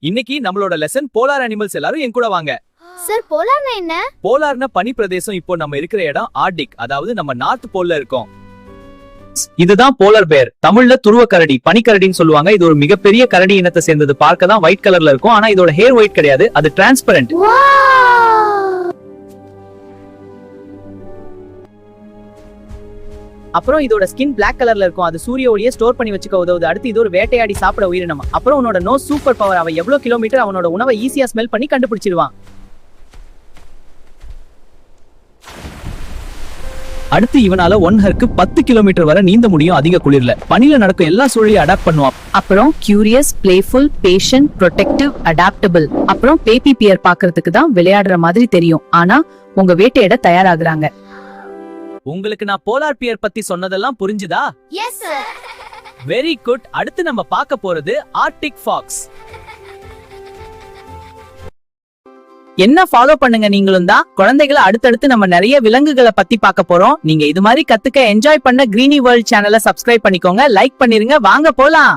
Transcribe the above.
இன்னைக்கு நம்மளோட lesson polar animals. எல்லாரும் என் கூட வாங்க. சார் போலார்னா என்ன? போலார்னா பனி பிரதேசம். இப்போ நம்ம இருக்கிற இடம் ஆர்டிக், அதாவது நம்ம நார்த் போல்ல இருக்கோம். இதுதான் போலார் பேர், தமிழ்ல துருவ கரடி, பனிக்கரடின்னு சொல்லுவாங்க. இது ஒரு மிகப்பெரிய கரடி இனத்தை சேர்ந்தது. பார்க்க தான் ஒயிட் கலர்ல இருக்கும், ஆனா இதோட ஹேர் ஒயிட் கிடையாது, அது டிரான்ஸ்பரண்ட். அப்புறம் இதோட ஸ்கின் பிளாக் கலர்ல இருக்கும். அது சூரிய ஒளியை ஸ்டோர் பண்ணி வச்சுக்க உதவுது. அடுத்து இது ஒரு வேட்டையாடி சாப்பிட உயிரினம். அப்புறம் உன்னோட நோஸ் சூப்பர் பவர். அவன் எவ்வளவு கிலோமீட்டர் அவனோட உணவை ஈஸியா ஸ்மெல் பண்ணி கண்டுபிடிச்சிடுவான். அடுத்து இவனால 1 ஹருக்கு 10 கிலோமீட்டர் வரை நீந்த முடியும். அதிக குளிர்ல பனில நடக்கும் எல்லா சூழலையும் அடாப்ட் பண்ணுவான். அப்புறம் curious, playful, patient, protective, adaptable. அப்புறம் பேபி பியர் பாக்குறதுக்கு தான் விளையாடுற மாதிரி தெரியும், ஆனா உங்க வேட்டையிட தயாராகுறாங்க. உங்களுக்கு நான் போலார் பியர் பத்தி சொன்னதெல்லாம் புரிஞ்சுதா? Yes sir. Very good. அடுத்து நம்ம பார்க்க போறது ஆர்டிக் ஃபாக்ஸ். என்ன ஃபாலோ பண்ணுங்க நீங்களும் தான். குழந்தைகளை அடுத்தடுத்து நம்ம நிறைய விலங்குகளை பத்தி பார்க்க போறோம். நீங்க இது மாதிரி கத்துக்க என்ஜாய் பண்ண கிரீனி வேர்ல்ட் சேனலை சப்ஸ்கிரைப் பண்ணிக்கோங்க, லைக் பண்ணிருங்க. வாங்க போலாம்.